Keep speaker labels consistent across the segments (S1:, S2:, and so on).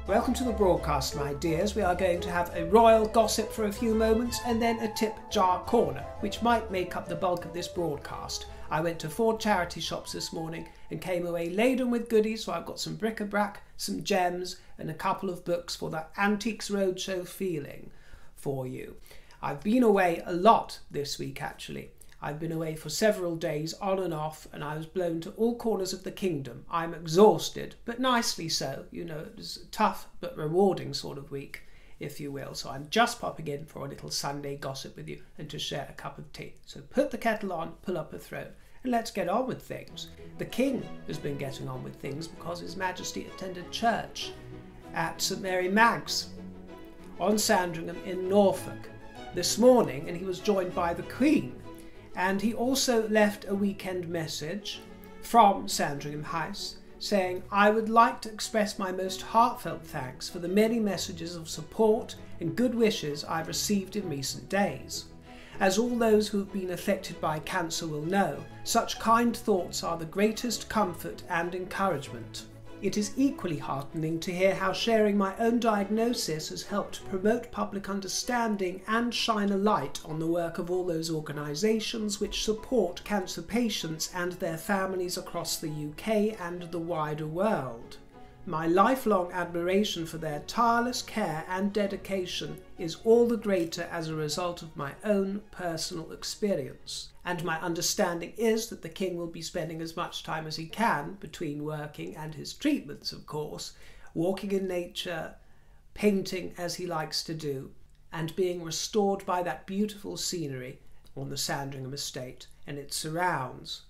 S1: Welcome to the broadcast, my dears. We are going to have a royal gossip for a few moments and then a tip jar corner, which might make up the bulk of this broadcast. I went to 4 charity shops this morning and came away laden with goodies, so I've got some bric-a-brac, some gems and a couple of books for the Antiques Roadshow feeling for you. I've been away a lot this week, actually. I've been away for several days on and off, and I was blown to all corners of the kingdom. I'm exhausted, but nicely so. You know, it was a tough but rewarding sort of week, if you will. So I'm just popping in for a little Sunday gossip with you and to share a cup of tea. So put the kettle on, pull up a throne, and let's get on with things. The king has been getting on with things because His Majesty attended church at St Mary Mag's on Sandringham in Norfolk this morning, and he was joined by the Queen. And he also left a weekend message from Sandringham House saying, "I would like to express my most heartfelt thanks for the many messages of support and good wishes I've received in recent days. As all those who have been affected by cancer will know, such kind thoughts are the greatest comfort and encouragement. It is equally heartening to hear how sharing my own diagnosis has helped promote public understanding and shine a light on the work of all those organisations which support cancer patients and their families across the UK and the wider world. My lifelong admiration for their tireless care and dedication is all the greater as a result of my own personal experience. And my understanding is that the King will be spending as much time as he can between working and his treatments, of course, walking in nature, painting as he likes to do, and being restored by that beautiful scenery on the Sandringham estate and its surrounds.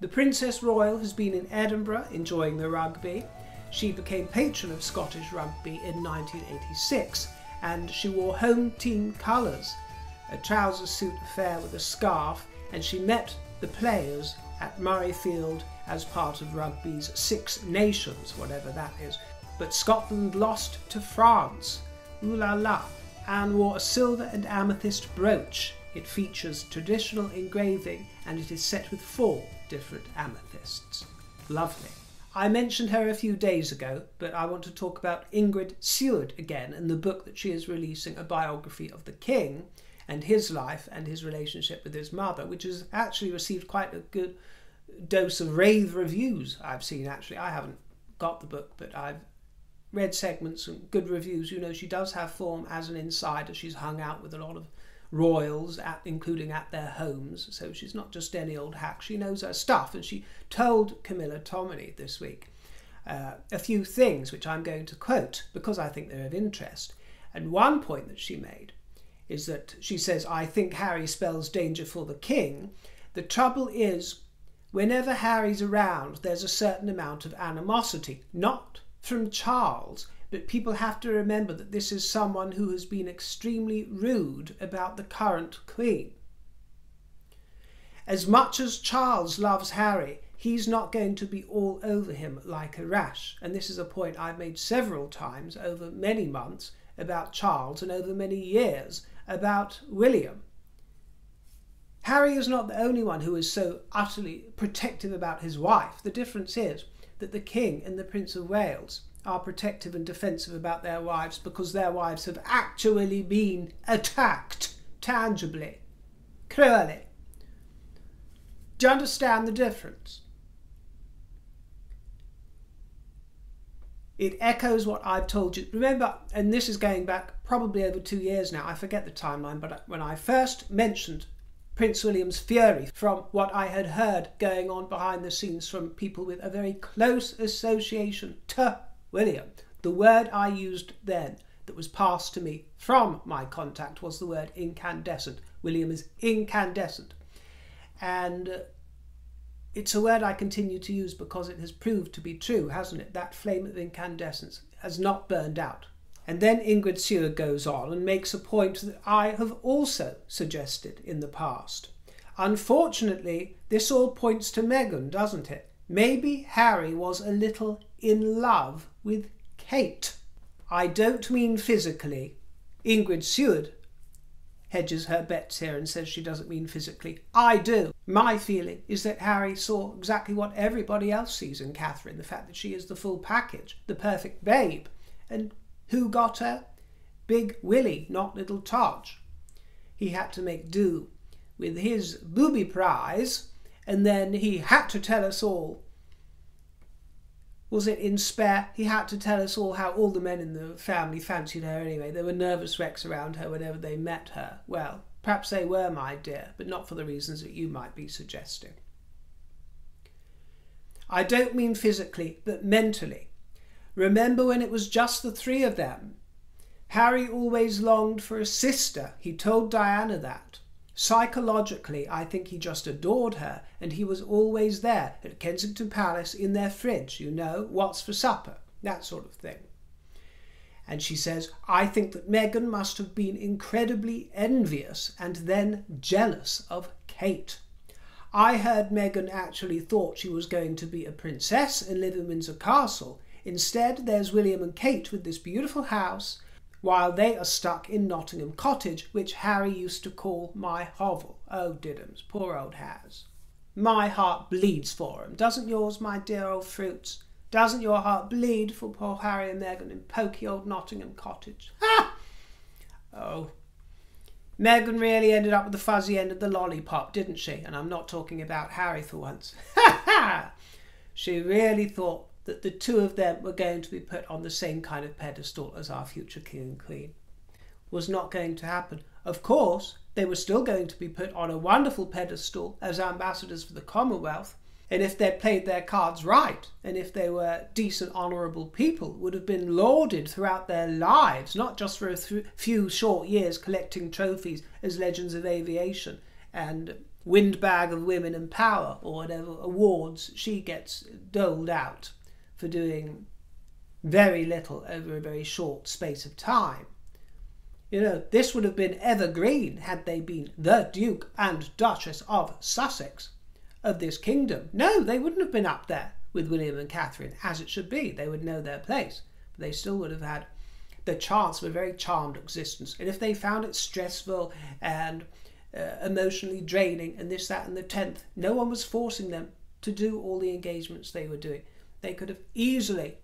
S1: The Princess Royal has been in Edinburgh enjoying the rugby. She became patron of Scottish rugby in 1986, and she wore home team colours, a trouser suit affair with a scarf, and she met the players at Murrayfield as part of rugby's Six Nations, whatever that is. But Scotland lost to France, ooh la la, and wore a silver and amethyst brooch. It features traditional engraving and it is set with 4 different amethysts. Lovely. I mentioned her a few days ago, but I want to talk about Ingrid Seward again and the book that she is releasing, a biography of the King and his life and his relationship with his mother, which has actually received quite a good dose of rave reviews I've seen. Actually, I haven't got the book, but I've read segments and good reviews. You know, she does have form as an insider. She's hung out with a lot of royals, including at their homes, so she's not just any old hack. She knows her stuff, and she told Camilla Tominey this week a few things which I'm going to quote because I think they're of interest. And one point that she made is that she says, "I think Harry spells danger for the King. The trouble is, whenever Harry's around, there's a certain amount of animosity, not from Charles, but people have to remember that this is someone who has been extremely rude about the current Queen. As much as Charles loves Harry, he's not going to be all over him like a rash." And this is a point I've made several times over many months about Charles and over many years about William. Harry is not the only one who is so utterly protective about his wife. The difference is that the King and the Prince of Wales are protective and defensive about their wives because their wives have actually been attacked tangibly, cruelly. Do you understand the difference? It echoes what I've told you. Remember, and this is going back probably over 2 years now, I forget the timeline, but when I first mentioned Prince William's fury from what I had heard going on behind the scenes from people with a very close association to William, the word I used then that was passed to me from my contact was the word incandescent. William is incandescent. And it's a word I continue to use because it has proved to be true, hasn't it? That flame of incandescence has not burned out. And then Ingrid Seward goes on and makes a point that I have also suggested in the past. Unfortunately, this all points to Meghan, doesn't it? Maybe Harry was a little in love with Kate. I don't mean physically. Ingrid Seward hedges her bets here and says she doesn't mean physically. I do. My feeling is that Harry saw exactly what everybody else sees in Catherine, the fact that she is the full package, the perfect babe, And who got her? Big Willie, not little Todge. He had to make do with his booby prize, and then he had to tell us all, was it in Spare? He had to tell us all how all the men in the family fancied her anyway. There were nervous wrecks around her whenever they met her. Well, perhaps they were, my dear, but not for the reasons that you might be suggesting. I don't mean physically, but mentally. Remember when it was just the three of them? Harry always longed for a sister. He told Diana that. Psychologically, I think he just adored her, and he was always there at Kensington Palace in their fridge, you know, what's for supper, that sort of thing. And she says, I think that Meghan must have been incredibly envious and then jealous of Kate. I heard Meghan actually thought she was going to be a princess and live in Windsor Castle. Instead, there's William and Kate with this beautiful house, while they are stuck in Nottingham Cottage, which Harry used to call my hovel. Oh, diddums, poor old Has. My heart bleeds for him. Doesn't yours, my dear old fruits? Doesn't your heart bleed for poor Harry and Meghan in poky old Nottingham Cottage? Ha! Oh, Meghan really ended up with the fuzzy end of the lollipop, didn't she? And I'm not talking about Harry for once. Ha ha! She really thought that the two of them were going to be put on the same kind of pedestal as our future king and queen. Was not going to happen. Of course, they were still going to be put on a wonderful pedestal as ambassadors for the Commonwealth, and if they'd played their cards right, and if they were decent, honourable people, would have been lauded throughout their lives, not just for a few short years collecting trophies as Legends of Aviation and Windbag of Women in Power, or whatever awards she gets doled out for doing very little over a very short space of time. You know, this would have been evergreen had they been the Duke and Duchess of Sussex of this kingdom. No, they wouldn't have been up there with William and Catherine, as it should be. They would know their place. But they still would have had the chance of a very charmed existence. And if they found it stressful and emotionally draining and this, that and the 10th, no one was forcing them to do all the engagements they were doing. They could have easily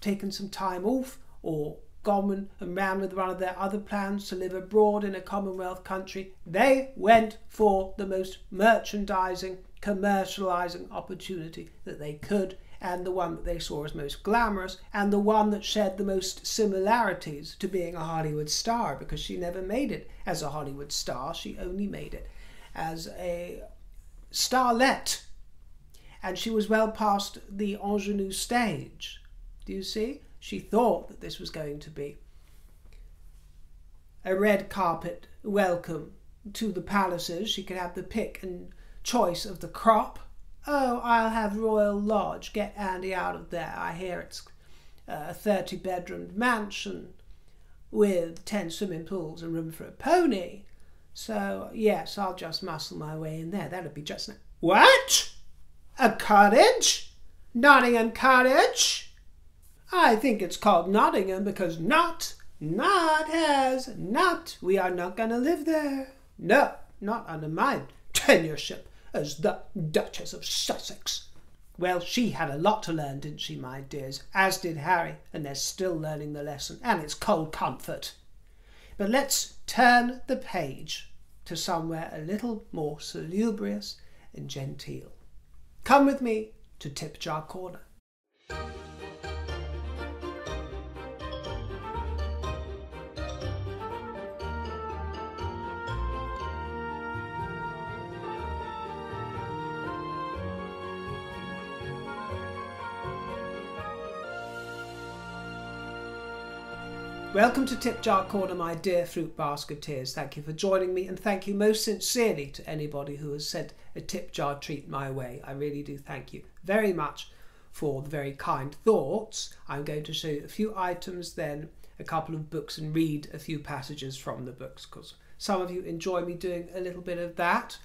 S1: taken some time off or gone and ran with one of their other plans to live abroad in a Commonwealth country. They went for the most merchandising, commercialising opportunity that they could, and the one that they saw as most glamorous, and the one that shared the most similarities to being a Hollywood star, because she never made it as a Hollywood star. She only made it as a starlet. And she was well past the ingenue stage. Do you see? She thought that this was going to be a red carpet welcome to the palaces. She could have the pick and choice of the crop. Oh, I'll have Royal Lodge. Get Andy out of there. I hear it's a 30-bedroom mansion with 10 swimming pools and room for a pony. So, yes, I'll just muscle my way in there. That'll be just... What? A cottage? Nottingham Cottage? I think it's called Nottingham because not has not. We are not going to live there. No, not under my tenureship as the Duchess of Sussex. Well, she had a lot to learn, didn't she, my dears? As did Harry, and they're still learning the lesson, and it's cold comfort. But let's turn the page to somewhere a little more salubrious and genteel. Come with me to Tip Jar Corner. Welcome to Tip Jar Corner, my dear fruit basketeers. Thank you for joining me, and thank you most sincerely to anybody who has sent a tip jar treat my way. I really do thank you very much for the very kind thoughts. I'm going to show you a few items, then a couple of books, and read a few passages from the books, because some of you enjoy me doing a little bit of that.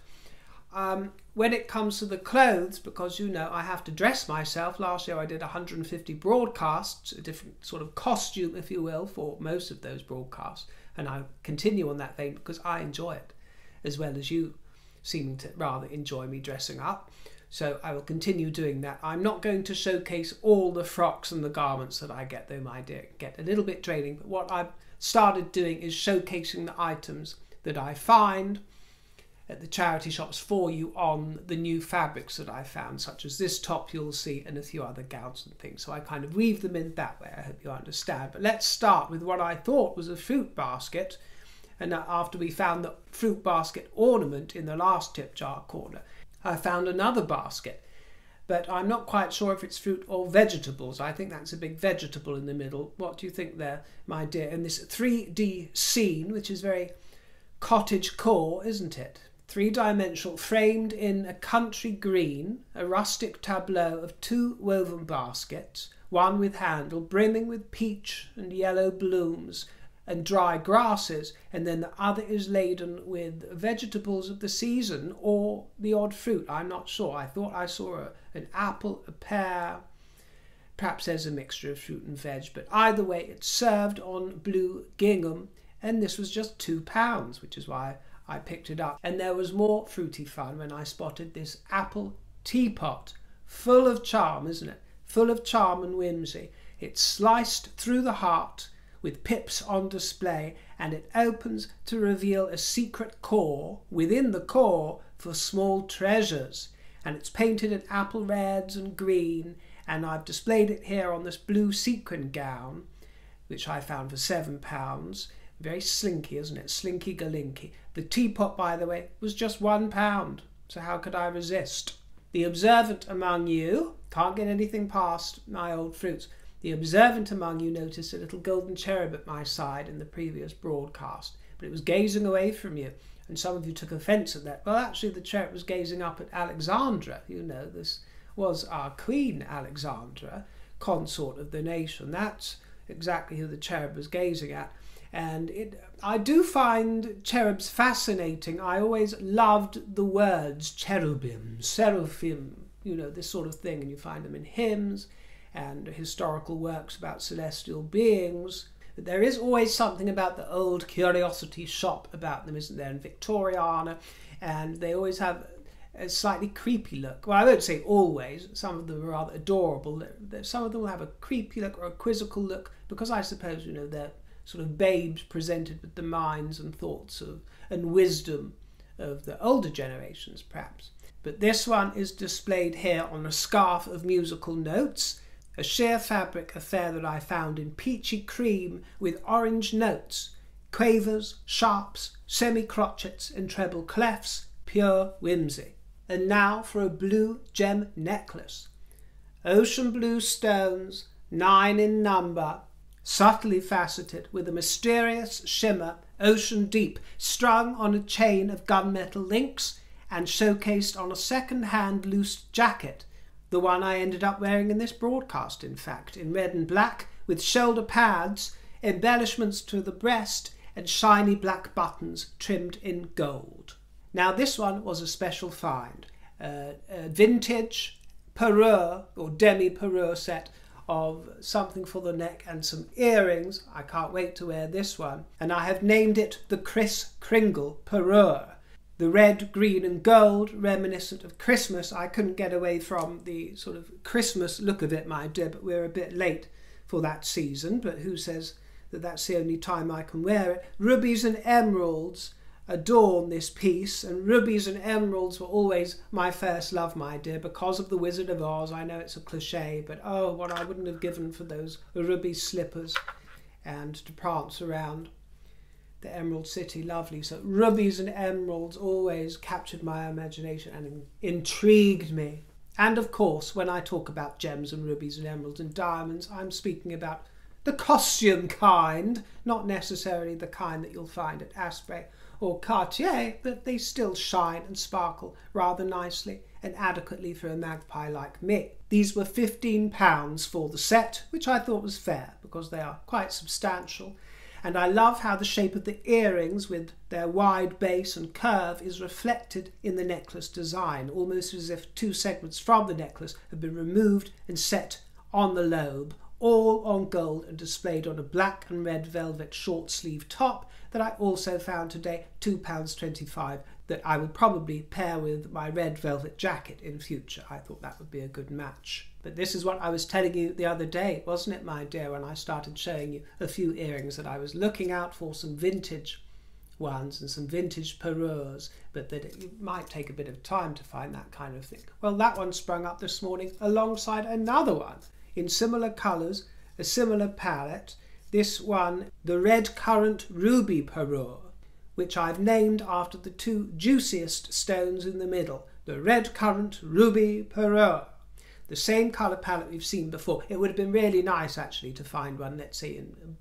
S1: When it comes to the clothes, because you know I have to dress myself, last year I did 150 broadcasts, a different sort of costume, if you will, for most of those broadcasts, and I continue on that vein because I enjoy it, as well as you seem to rather enjoy me dressing up. So I will continue doing that. I'm not going to showcase all the frocks and the garments that I get, though my dear, get a little bit draining. But what I've started doing is showcasing the items that I find at the charity shops for you on the new fabrics that I found, such as this top you'll see and a few other gowns and things. So I kind of weave them in that way. I hope you understand. But let's start with what I thought was a fruit basket. And after we found the fruit basket ornament in the last tip jar corner, I found another basket, but I'm not quite sure if it's fruit or vegetables. I think that's a big vegetable in the middle. What do you think there, my dear? And this 3D scene, which is very cottage core, isn't it? Three-dimensional, framed in a country green, a rustic tableau of two woven baskets, one with handle, brimming with peach and yellow blooms and dry grasses, and then the other is laden with vegetables of the season or the odd fruit. I'm not sure. I thought I saw an apple, a pear. Perhaps there's a mixture of fruit and veg, but either way it's served on blue gingham, and this was just £2, which is why I picked it up. And there was more fruity fun when I spotted this apple teapot, full of charm, isn't it? Full of charm and whimsy. It's sliced through the heart with pips on display, and it opens to reveal a secret core within the core for small treasures. And it's painted in apple reds and green, and I've displayed it here on this blue sequin gown, which I found for £7. Very slinky, isn't it? Slinky galinky. The teapot, by the way, was just £1, so how could I resist? The observant among you can't get anything past my old fruits. The observant among you noticed a little golden cherub at my side in the previous broadcast, but it was gazing away from you, and some of you took offence at that. Well, actually, the cherub was gazing up at Alexandra. You know, this was our Queen Alexandra, consort of the nation. That's exactly who the cherub was gazing at. And I do find cherubs fascinating. I always loved the words cherubim, seraphim, you know, this sort of thing, and you find them in hymns and historical works about celestial beings. But there is always something about the old curiosity shop about them, isn't there, in Victoriana, and they always have a slightly creepy look. Well, I won't say always. Some of them are rather adorable. Some of them will have a creepy look or a quizzical look, because I suppose, you know, they're sort of babes presented with the minds and thoughts of and wisdom of the older generations, perhaps. But this one is displayed here on a scarf of musical notes, a sheer fabric affair that I found in peachy cream with orange notes, quavers, sharps, semi-crotchets and treble clefs, pure whimsy. And now for a blue gem necklace. Ocean blue stones, 9 in number, subtly faceted with a mysterious shimmer, ocean deep, strung on a chain of gunmetal links and showcased on a second-hand loose jacket, the one I ended up wearing in this broadcast, in fact, in red and black, with shoulder pads, embellishments to the breast, and shiny black buttons trimmed in gold. Now this one was a special find, a vintage parure or demi-parure set of something for the neck and some earrings. I can't wait to wear this one, and I have named it the Kris Kringle Parure. The red, green and gold, reminiscent of Christmas. I couldn't get away from the sort of Christmas look of it, my dear, but we're a bit late for that season, but who says that that's the only time I can wear it? Rubies and emeralds adorn this piece, and rubies and emeralds were always my first love, my dear, because of the Wizard of Oz. I know it's a cliche, but oh, what I wouldn't have given for those ruby slippers and to prance around the Emerald City. Lovely. So rubies and emeralds always captured my imagination and intrigued me. And of course, when I talk about gems and rubies and emeralds and diamonds, I'm speaking about the costume kind, not necessarily the kind that you'll find at Asprey or Cartier, but they still shine and sparkle rather nicely and adequately for a magpie like me. These were £15 for the set, which I thought was fair because they are quite substantial. And I love how the shape of the earrings with their wide base and curve is reflected in the necklace design, almost as if two segments from the necklace have been removed and set on the lobe, all on gold and displayed on a black and red velvet short sleeve top that I also found today, £2.25. that I will probably pair with my red velvet jacket in future. I thought that would be a good match. But this is what I was telling you the other day, wasn't it, my dear, when I started showing you a few earrings that I was looking out for, some vintage ones and some vintage parures, but that it might take a bit of time to find that kind of thing. Well, that one sprung up this morning alongside another one in similar colours, a similar palette. This one, the red currant ruby parure, which I've named after the two juiciest stones in the middle, the red currant ruby parure. The same colour palette we've seen before. It would have been really nice actually to find one, let's say, in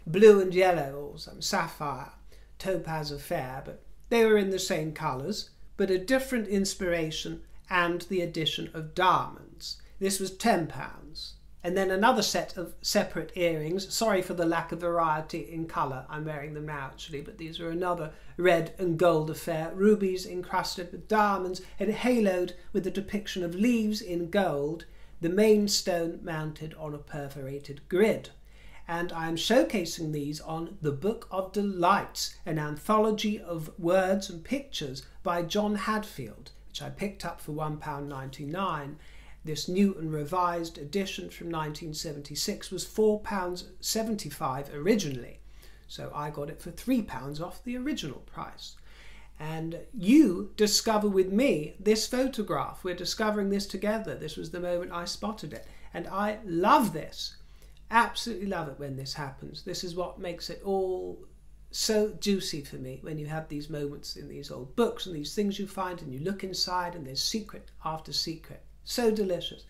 S1: blue and yellow or some sapphire, topaz affair, but they were in the same colours, but a different inspiration and the addition of diamonds. This was £10. And then another set of separate earrings. Sorry for the lack of variety in colour. I'm wearing them now actually, but these are another red and gold affair. Rubies encrusted with diamonds and haloed with a depiction of leaves in gold, the main stone mounted on a perforated grid. And I am showcasing these on The Book of Delights, an anthology of words and pictures by John Hadfield, which I picked up for £1.99. This new and revised edition from 1976 was £4.75 originally, so I got it for £3 off the original price. And you discover with me this photograph. We're discovering this together. This was the moment I spotted it, and I love this. Absolutely love it when this happens. This is what makes it all so juicy for me, when you have these moments in these old books and these things you find and you look inside and there's secret after secret. So delicious.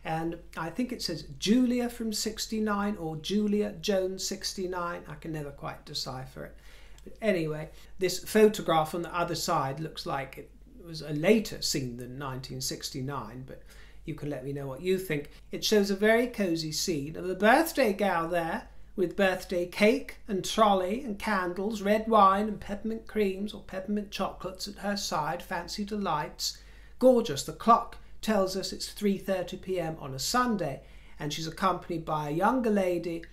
S1: And I think it says Julia from 69 or Julia Jones 69. I can never quite decipher it. But anyway, this photograph on the other side looks like it was a later scene than 1969, but you can let me know what you think. It shows a very cosy scene of a birthday gal there with birthday cake and trolley and candles, red wine and peppermint creams or peppermint chocolates at her side, fancy delights. Gorgeous. The clock tells us it's 3:30 p.m. on a Sunday, and she's accompanied by a younger lady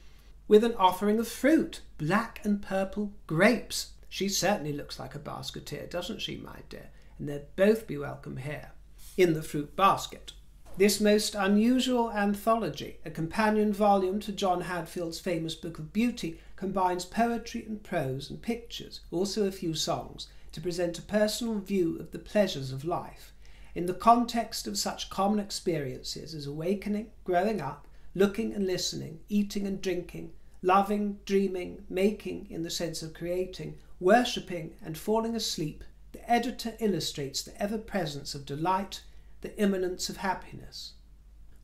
S1: with an offering of fruit, black and purple grapes. She certainly looks like a basketeer, doesn't she, my dear? And they'd both be welcome here in the fruit basket. This most unusual anthology, a companion volume to John Hadfield's famous Book of Beauty, combines poetry and prose and pictures, also a few songs, to present a personal view of the pleasures of life, in the context of such common experiences as awakening, growing up, looking and listening, eating and drinking, loving, dreaming, making in the sense of creating, worshipping and falling asleep. The editor illustrates the ever-presence of delight, the immanence of happiness.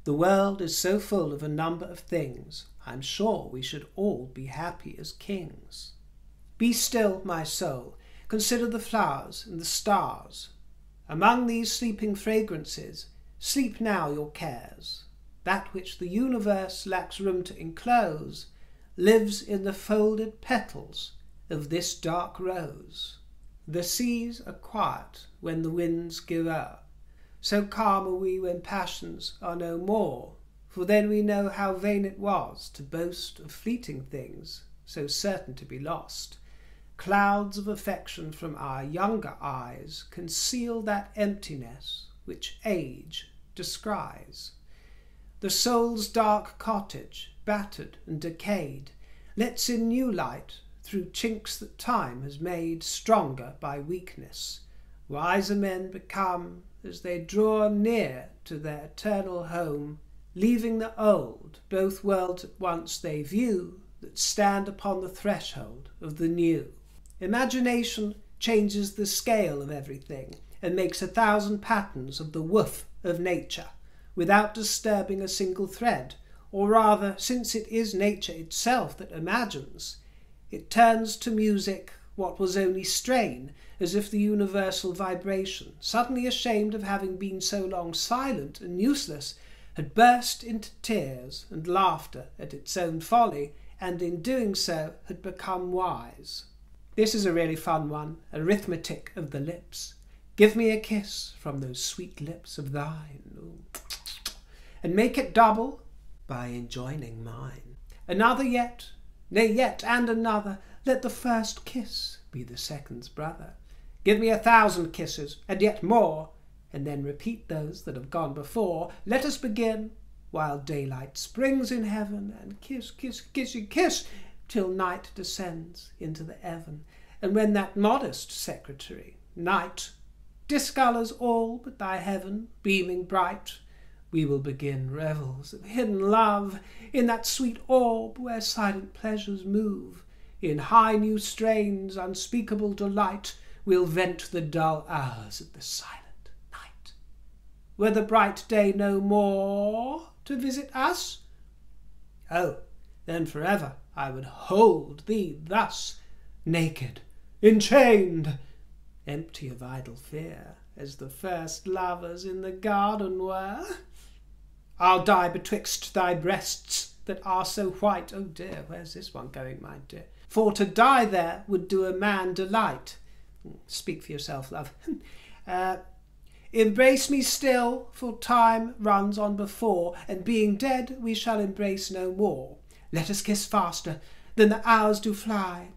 S1: The world is so full of a number of things, I'm sure we should all be happy as kings. Be still, my soul, consider the flowers and the stars. Among these sleeping fragrances, sleep now your cares. That which the universe lacks room to enclose lives in the folded petals of this dark rose. The seas are quiet when the winds give o'er. So calm are we when passions are no more, for then we know how vain it was to boast of fleeting things so certain to be lost. Clouds of affection from our younger eyes conceal that emptiness which age descries. The soul's dark cottage, battered and decayed, lets in new light through chinks that time has made stronger by weakness. Wiser men become as they draw near to their eternal home, leaving the old, both worlds at once they view, that stand upon the threshold of the new. Imagination changes the scale of everything and makes 1,000 patterns of the woof of nature without disturbing a single thread, or rather, since it is nature itself that imagines, it turns to music what was only strain, as if the universal vibration, suddenly ashamed of having been so long silent and useless, had burst into tears and laughter at its own folly, and in doing so had become wise. This is a really fun one, arithmetic of the lips. Give me a kiss from those sweet lips of thine, ooh, and make it double by enjoining mine. Another yet, nay yet and another, let the first kiss be the second's brother. Give me 1,000 kisses, and yet more, and then repeat those that have gone before. Let us begin while daylight springs in heaven, and kiss, kiss, kissy, kiss, till night descends into the heaven. And when that modest secretary, night, discolours all but thy heaven, beaming bright, we will begin revels of hidden love in that sweet orb where silent pleasures move. In high new strains, unspeakable delight, we'll vent the dull hours of the silent night. Were the bright day no more to visit us? Oh, then forever I would hold thee thus, naked, enchained, empty of idle fear, as the first lovers in the garden were. I'll die betwixt thy breasts that are so white. Oh dear, where's this one going, my dear? For to die there would do a man delight. Speak for yourself, love. Embrace me still, for time runs on before, and being dead we shall embrace no more. Let us kiss faster than the hours do fly.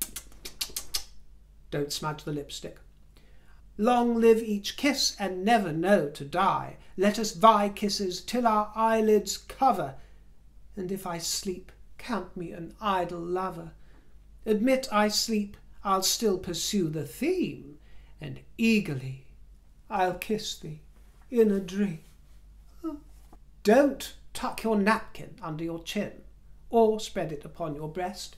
S1: Don't smudge the lipstick. Long live each kiss, and never know to die. Let us vie kisses till our eyelids cover, and if I sleep, count me an idle lover. Admit I sleep, I'll still pursue the theme, and eagerly I'll kiss thee in a dream. Don't tuck your napkin under your chin, or spread it upon your breast.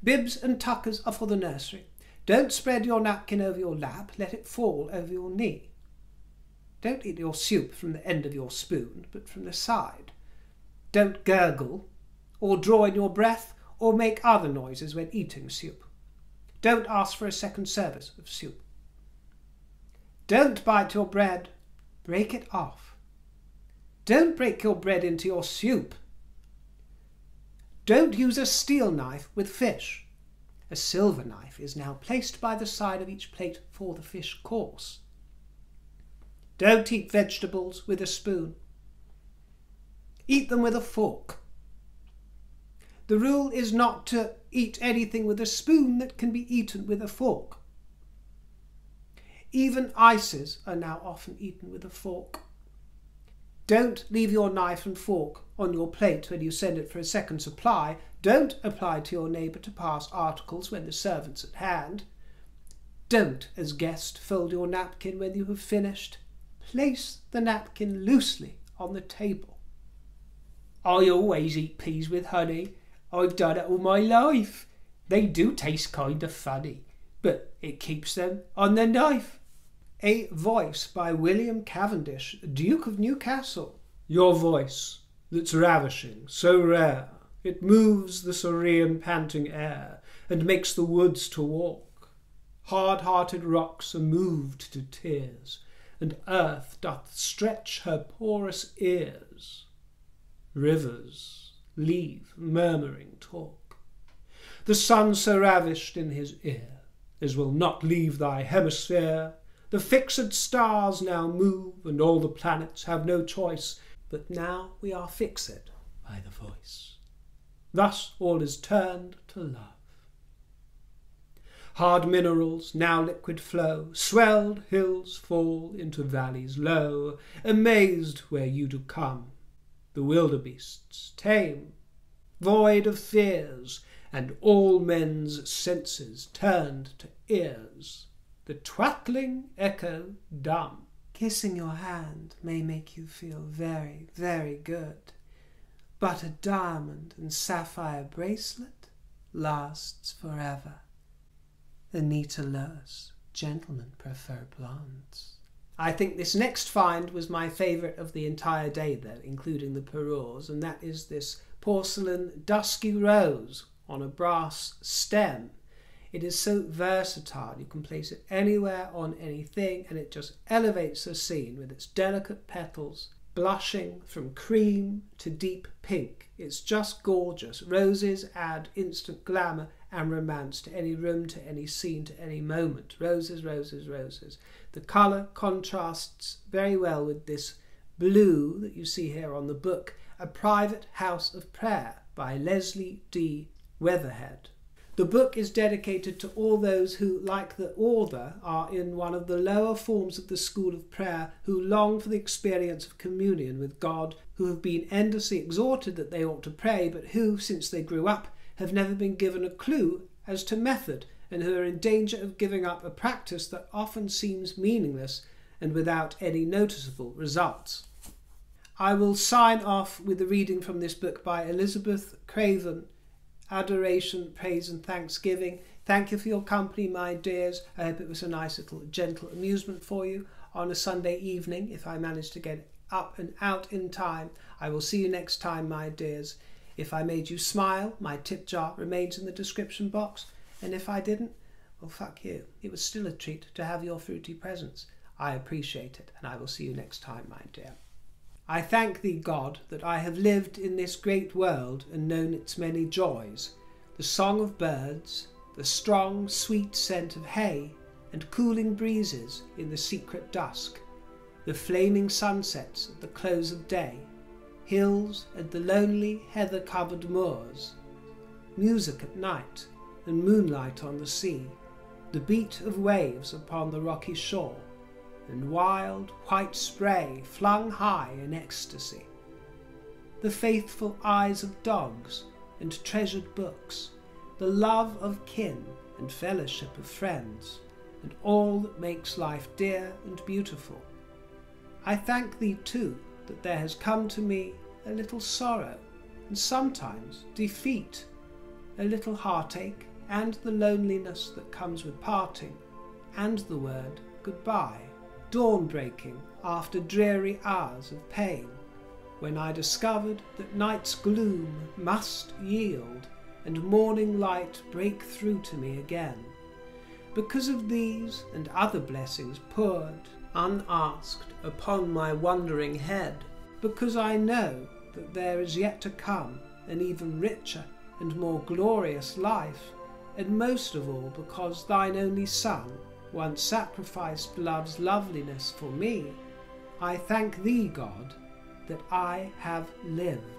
S1: Bibs and tuckers are for the nursery. Don't spread your napkin over your lap, let it fall over your knee. Don't eat your soup from the end of your spoon, but from the side. Don't gurgle, or draw in your breath, or make other noises when eating soup. Don't ask for a second service of soup. Don't bite your bread, break it off. Don't break your bread into your soup. Don't use a steel knife with fish. A silver knife is now placed by the side of each plate for the fish course. Don't eat vegetables with a spoon. Eat them with a fork. The rule is not to eat anything with a spoon that can be eaten with a fork. Even ices are now often eaten with a fork. Don't leave your knife and fork on your plate when you send it for a second supply. Don't apply to your neighbour to pass articles when the servant's at hand. Don't, as guest, fold your napkin when you have finished. Place the napkin loosely on the table. I always eat peas with honey. I've done it all my life. They do taste kind of funny, but it keeps them on the knife. A voice by William Cavendish, Duke of Newcastle. Your voice, that's ravishing, so rare, it moves the serene panting air, and makes the woods to walk. Hard-hearted rocks are moved to tears, and earth doth stretch her porous ears. Rivers leave murmuring talk. The sun so ravished in his ear, as will not leave thy hemisphere. The fixed stars now move, and all the planets have no choice, but now we are fixed by the voice. Thus all is turned to love. Hard minerals now liquid flow, swelled hills fall into valleys low. Amazed where you do come, the wildebeests tame, void of fears, and all men's senses turned to ears. The twattling echo dumb. Kissing your hand may make you feel very, very good, but a diamond and sapphire bracelet lasts forever. Anita Lois, gentlemen prefer blondes. I think this next find was my favourite of the entire day though, including the parures, and that is this porcelain dusky rose on a brass stem. It is so versatile, you can place it anywhere on anything and it just elevates the scene with its delicate petals, blushing from cream to deep pink. It's just gorgeous. Roses add instant glamour and romance to any room, to any scene, to any moment. Roses, roses, roses. The colour contrasts very well with this blue that you see here on the book, A Private House of Prayer by Leslie D. Weatherhead. The book is dedicated to all those who, like the author, are in one of the lower forms of the school of prayer, who long for the experience of communion with God, who have been endlessly exhorted that they ought to pray, but who, since they grew up, have never been given a clue as to method, and who are in danger of giving up a practice that often seems meaningless and without any noticeable results. I will sign off with a reading from this book by Elizabeth Craven, Adoration, Praise and Thanksgiving. Thank you for your company, my dears. I hope it was a nice little gentle amusement for you on a Sunday evening, if I manage to get up and out in time. I will see you next time, my dears. If I made you smile, my tip jar remains in the description box. And if I didn't, well, fuck you. It was still a treat to have your fruity presence. I appreciate it, and I will see you next time, my dear. I thank thee, God, that I have lived in this great world and known its many joys, the song of birds, the strong, sweet scent of hay, and cooling breezes in the secret dusk, the flaming sunsets at the close of day, hills and the lonely heather-covered moors, music at night and moonlight on the sea, the beat of waves upon the rocky shore, and wild white spray flung high in ecstasy, the faithful eyes of dogs and treasured books, the love of kin and fellowship of friends, and all that makes life dear and beautiful. I thank thee too that there has come to me a little sorrow, and sometimes defeat, a little heartache, and the loneliness that comes with parting, and the word goodbye, dawn breaking after dreary hours of pain, when I discovered that night's gloom must yield and morning light break through to me again. Because of these and other blessings poured, unasked, upon my wondering head, because I know that there is yet to come an even richer and more glorious life, and most of all because thine only Son once sacrificed love's loveliness for me, I thank thee, God, that I have lived.